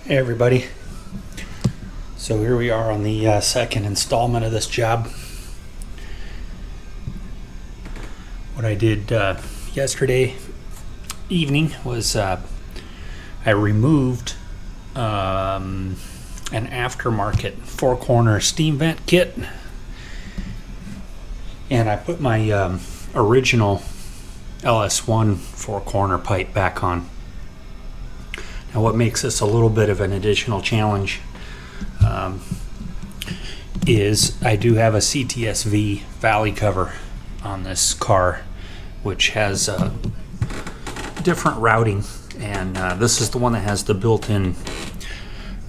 Hey everybody, so here we are on the second installment of this job. What I did yesterday evening was I removed an aftermarket four-corner steam vent kit, and I put my original LS1 four-corner pipe back on. Now what makes this a little bit of an additional challenge is I do have a CTSV valley cover on this car, which has different routing, and this is the one that has the built-in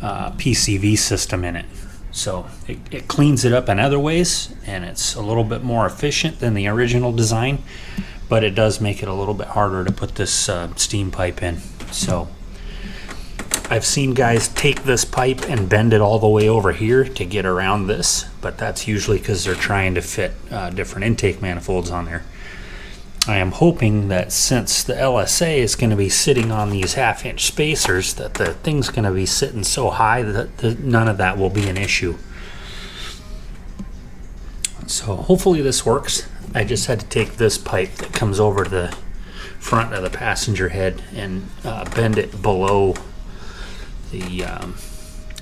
PCV system in it. So it cleans it up in other ways, and it's a little bit more efficient than the original design, but it does make it a little bit harder to put this steam pipe in. So I've seen guys take this pipe and bend it all the way over here to get around this, but that's usually because they're trying to fit different intake manifolds on there. I am hoping that since the LSA is going to be sitting on these half-inch spacers, that the thing's going to be sitting so high that none of that will be an issue. So hopefully this works. I just had to take this pipe that comes over to the front of the passenger head and bend it below the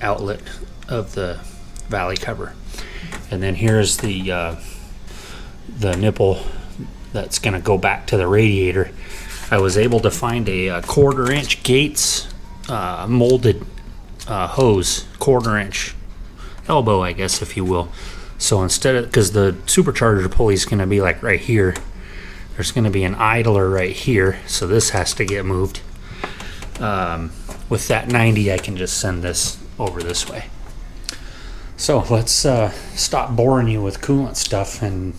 outlet of the valley cover, and then here's the nipple that's going to go back to the radiator. I was able to find a 1/4 inch Gates molded hose, 1/4 inch elbow, I guess, if you will. So instead of, because the supercharger pulley is going to be like right here, there's going to be an idler right here, so this has to get moved. With that 90, I can just send this over this way. So let's stop boring you with coolant stuff, and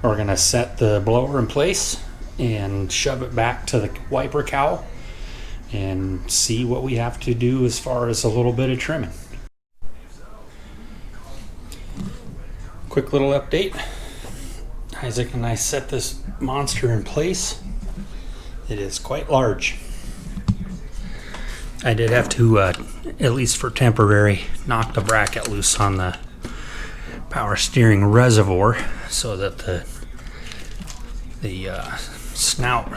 we're gonna set the blower in place and shove it back to the wiper cowl and see what we have to do as far as a little bit of trimming. Quick little update. Isaac and I set this monster in place. It is quite large. I did have to, at least for temporary, knock the bracket loose on the power steering reservoir so that the snout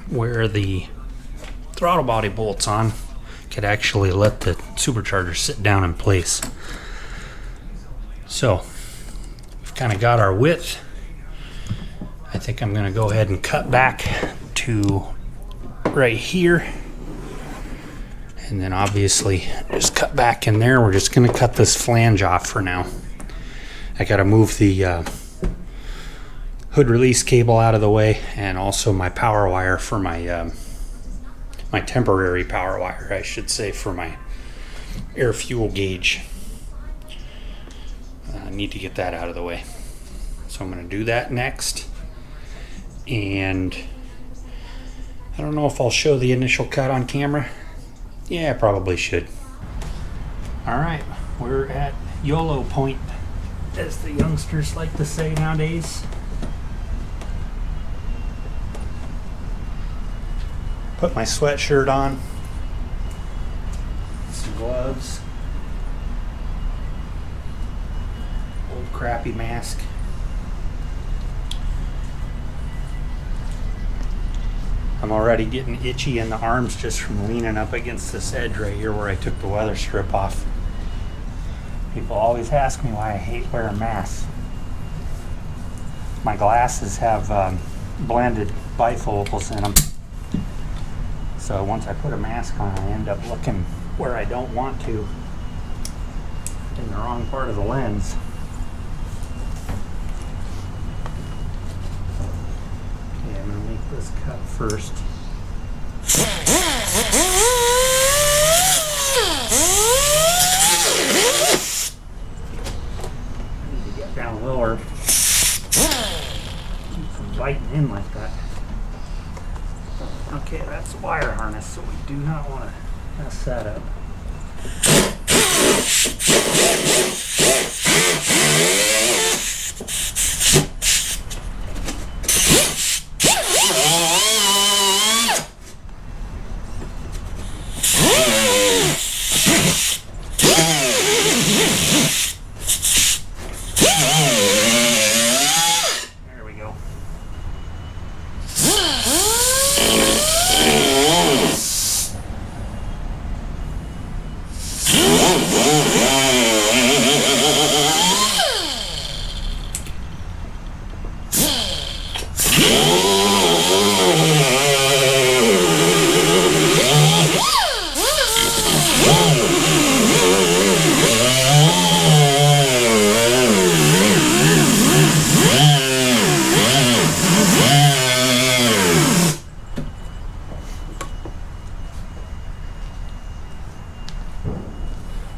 where the throttle body bolts on could actually let the supercharger sit down in place. So we've kind of got our width. I think I'm going to go ahead and cut back to right here. And then obviously just cut back in there. We're just going to cut this flange off for now. I got to move the hood release cable out of the way, and also my power wire for my my temporary power wire, I should say, for my air fuel gauge. I need to get that out of the way. So I'm going to do that next. And I don't know if I'll show the initial cut on camera. Yeah, I probably should. Alright, we're at YOLO point, as the youngsters like to say nowadays. Put my sweatshirt on, some gloves, old crappy mask. I'm already getting itchy in the arms just from leaning up against this edge right here where I took the weather strip off. People always ask me why I hate wearing masks. My glasses have blended bifocals in them. So once I put a mask on, I end up looking where I don't want to, in the wrong part of the lens. Okay, I'm going to make this cut first. I need to get down lower. Keep from biting in like that. Okay, that's the wire harness, so we do not want to mess that up.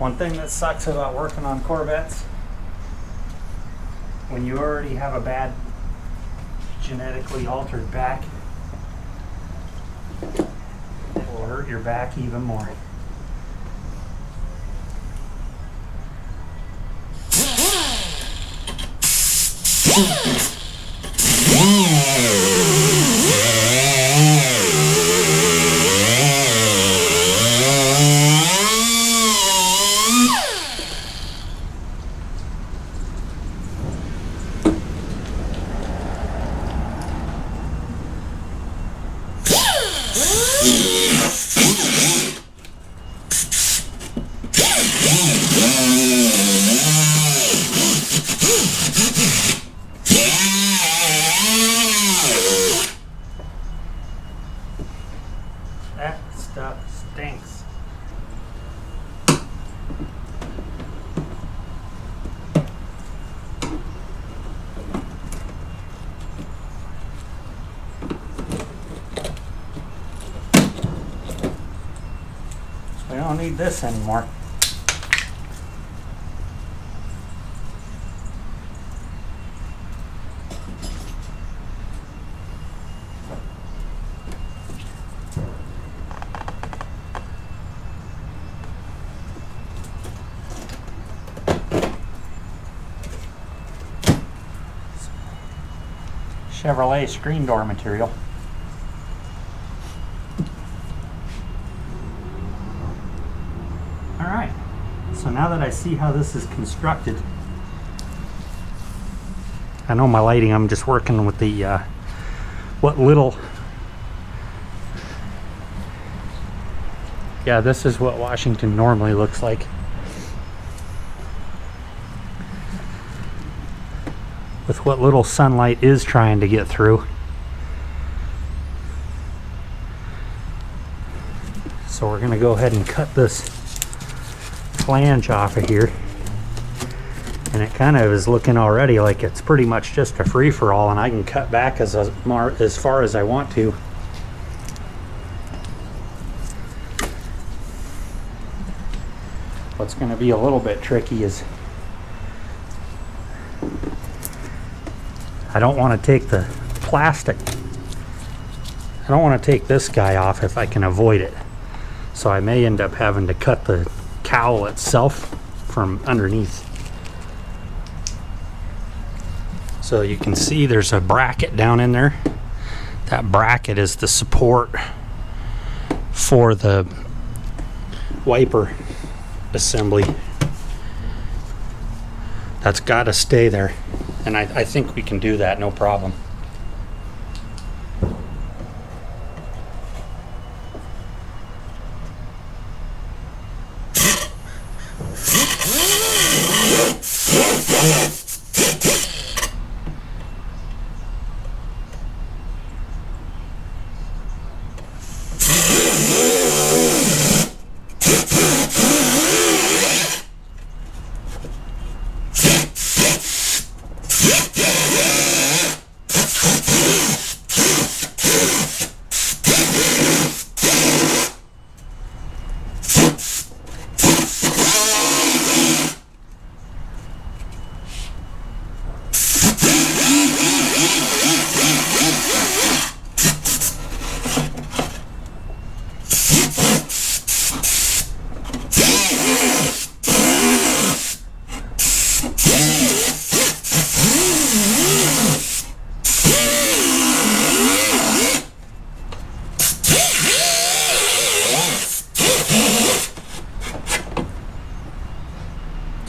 One thing that sucks about working on Corvettes, when you already have a bad genetically altered back, it will hurt your back even more. That stuff stinks. We don't need this anymore. Chevrolet screen door material. Alright, so now that I see how this is constructed, I know my lighting, I'm just working with the what little, yeah, this is what Washington normally looks like. With what little sunlight is trying to get through. So we're going to go ahead and cut this flange off of here. And it kind of is looking already like it's pretty much just a free-for-all, and I can cut back as far as I want to. What's going to be a little bit tricky is I don't want to take the plastic. I don't want to take this guy off if I can avoid it. So I may end up having to cut the cowl itself from underneath. So you can see there's a bracket down in there. That bracket is the support for the wiper assembly. That's got to stay there. And I think we can do that, no problem.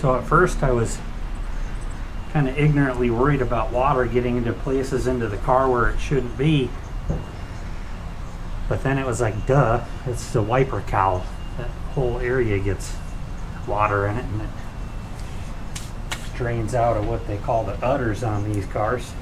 So at first I was kind of ignorantly worried about water getting into places into the car where it shouldn't be. But then it was like, duh, it's the wiper cowl. That whole area gets water in it, and it drains out of what they call the udders on these cars.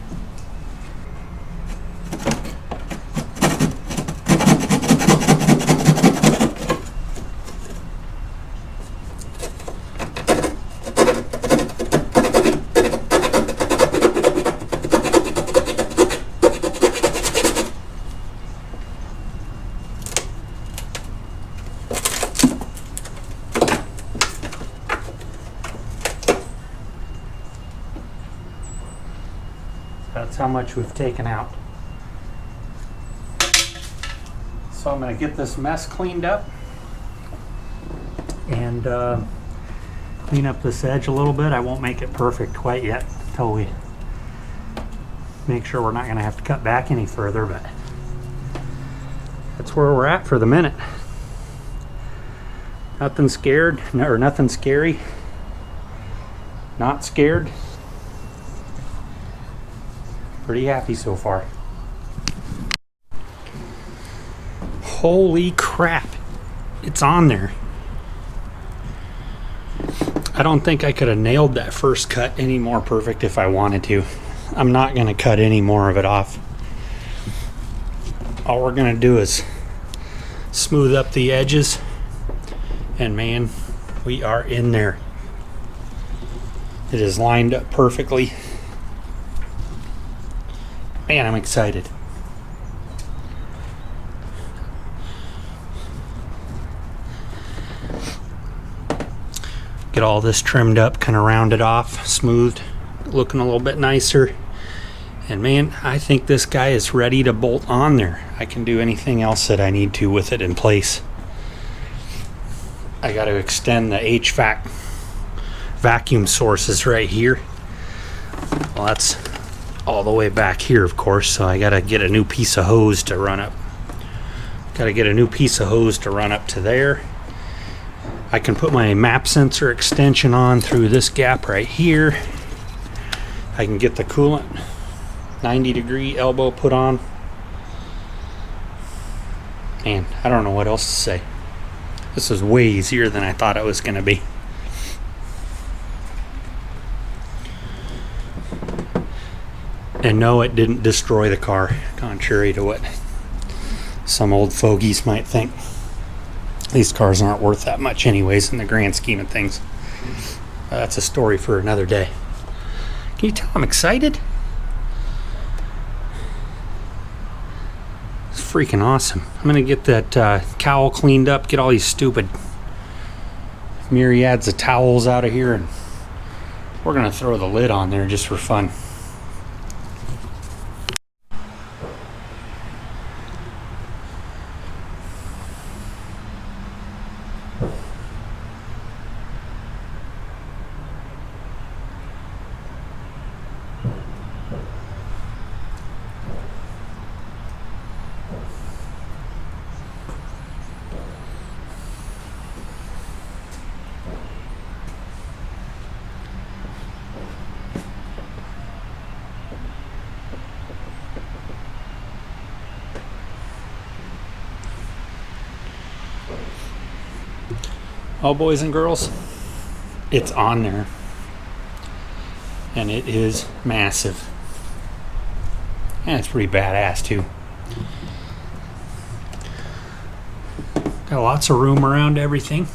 That's how much we've taken out. So I'm going to get this mess cleaned up and clean up this edge a little bit. I won't make it perfect quite yet until we make sure we're not going to have to cut back any further, but that's where we're at for the minute. Nothing scared, or nothing scary. Not scared. Pretty happy so far. Holy crap, it's on there. I don't think I could have nailed that first cut any more perfect if I wanted to. I'm not going to cut any more of it off. All we're going to do is smooth up the edges, and man, we are in there. It is lined up perfectly. Man, I'm excited. Get all this trimmed up, kind of rounded off, smoothed, looking a little bit nicer. And man, I think this guy is ready to bolt on there. I can do anything else that I need to with it in place. I got to extend the HVAC vacuum sources right here. Well, that's all the way back here, of course, so I got to get a new piece of hose to run up. Got to get a new piece of hose to run up to there. I can put my map sensor extension on through this gap right here. I can get the coolant 90-degree elbow put on. Man, I don't know what else to say. This is way easier than I thought it was going to be. And no, it didn't destroy the car, contrary to what some old fogies might think. These cars aren't worth that much anyways in the grand scheme of things. That's a story for another day. Can you tell I'm excited? It's freaking awesome. I'm gonna get that cowl cleaned up, get all these stupid myriads of towels out of here, and we're gonna throw the lid on there just for fun. Oh, boys and girls, it's on there, and it is massive, and it's pretty badass too. Got lots of room around everything.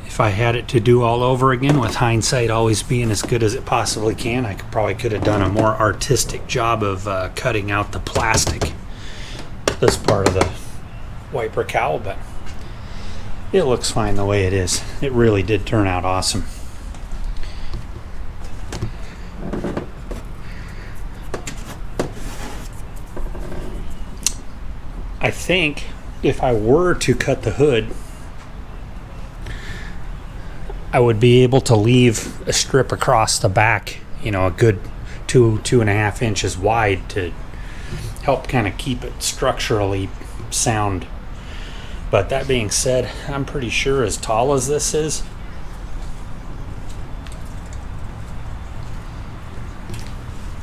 If I had it to do all over again, with hindsight always being as good as it possibly can, I could have done a more artistic job of cutting out the plastic, this part of the wiper cowl, but it looks fine the way it is. It really did turn out awesome. I think if I were to cut the hood, I would be able to leave a strip across the back, you know, a good 2.5 inches wide to help kind of keep it structurally sound. But that being said, I'm pretty sure as tall as this is,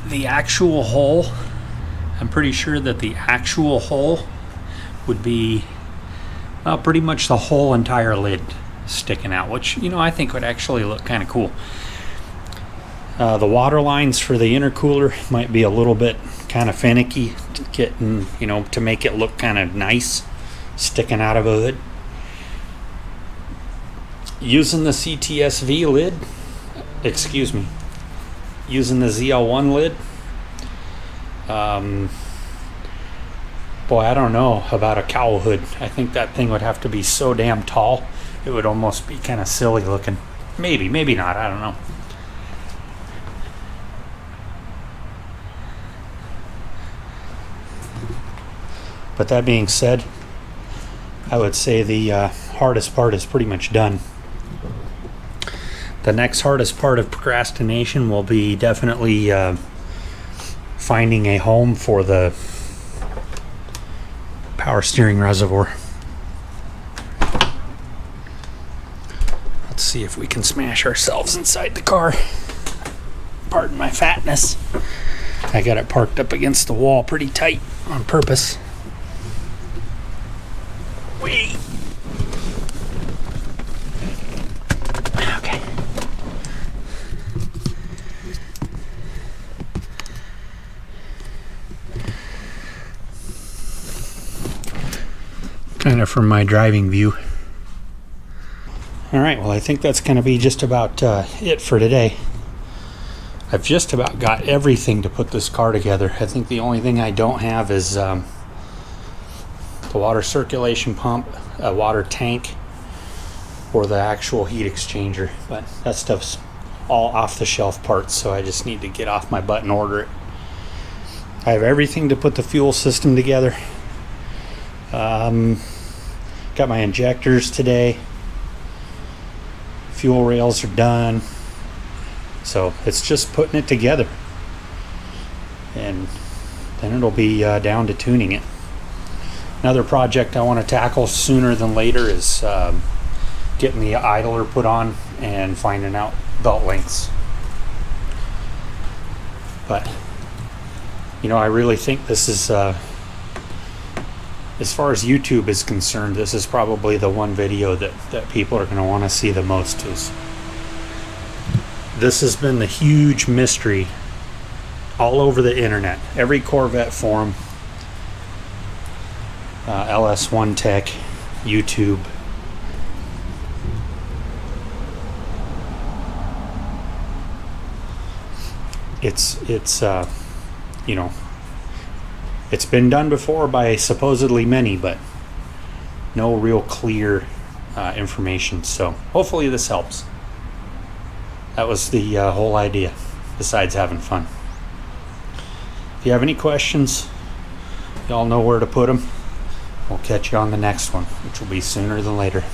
the actual hole, I'm pretty sure that the actual hole would be pretty much the whole entire lid sticking out, which, you know, I think would actually look kind of cool. The water lines for the intercooler might be a little bit kind of finicky to get, you know, to make it look kind of nice sticking out of a hood. Using the CTSV lid, using the ZL1 lid, boy, I don't know about a cowl hood. I think that thing would have to be so damn tall, it would almost be kind of silly looking. Maybe not, I don't know. But that being said, I would say the hardest part is pretty much done. The next hardest part of procrastination will be definitely finding a home for the power steering reservoir. Let's see if we can smash ourselves inside the car. Pardon my fatness. I got it parked up against the wall pretty tight on purpose. Whee! Okay. Kind of from my driving view. All right, well, I think that's going to be just about it for today. I've just about got everything to put this car together. I think the only thing I don't have is the water circulation pump, a water tank, or the actual heat exchanger. But that stuff's all off-the-shelf parts, so I just need to get off my butt and order it. I have everything to put the fuel system together. Got my injectors today. Fuel rails are done. So it's just putting it together. And then it'll be down to tuning it. Another project I want to tackle sooner than later is getting the idler put on and finding out belt lengths. But, you know, I really think this is, as far as YouTube is concerned, this is probably the one video that people are going to want to see the most. This has been the huge mystery all over the internet. Every Corvette forum, LS1 Tech, YouTube. It's you know, it's been done before by supposedly many, but no real clear information. So hopefully this helps. That was the whole idea, besides having fun. If you have any questions, y'all know where to put them. We'll catch you on the next one, which will be sooner than later.